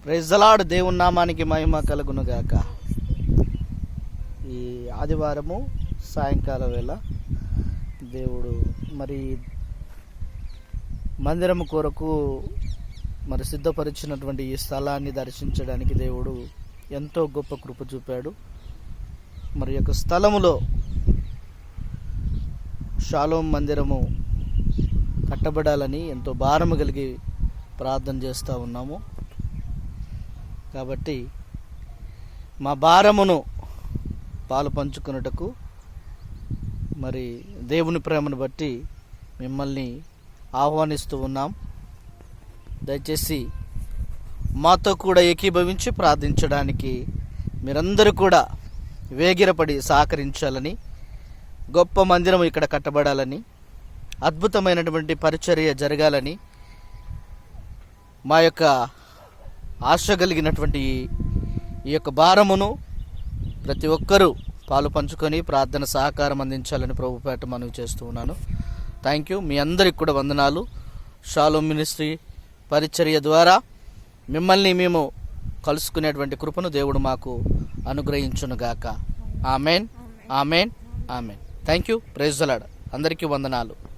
Praise the lord. దేవుని నామానికి మహిమ కలుగును గాక. ఈ ఆదివారము సాయంకాల వేళ దేవుడు మరి మందిరము కొరకు మరి సిద్ధపరిచినటువంటి ఈ స్థలాన్ని దర్శించడానికి దేవుడు ఎంతో గొప్ప కృప చూపాడు. మరి యొక్క స్థలములో షాలోం మందిరము కట్టబడాలని ఎంతో భారము కలిగి ప్రార్థన చేస్తూ ఉన్నాము. కాబట్టి మా భారమును పాలు పంచుకున్నటకు మరి దేవుని ప్రేమను బట్టి మిమ్మల్ని ఆహ్వానిస్తూ ఉన్నాం. దయచేసి మాతో కూడా ఏకీభవించి ప్రార్థించడానికి మీరందరూ కూడా వేగిరపడి సహకరించాలని, గొప్ప మందిరం ఇక్కడ కట్టబడాలని, అద్భుతమైనటువంటి పరిచర్య జరగాలని మా యొక్క ఆశ కలిగినటువంటి ఈ యొక్క భారమును ప్రతి ఒక్కరూ పాలు పంచుకొని ప్రార్థన సహకారం అందించాలని ప్రభుపేట మనవి చేస్తూ ఉన్నాను. Thank you. మీ అందరికి కూడా వందనాలు. షాలోం మినిస్ట్రీ పరిచర్య ద్వారా మిమ్మల్ని మేము కలుసుకునేటువంటి కృపను దేవుడు మాకు అనుగ్రహించునుగాక. Amen, amen, amen. Thank you. Praise the lord. అందరికీ వందనాలు.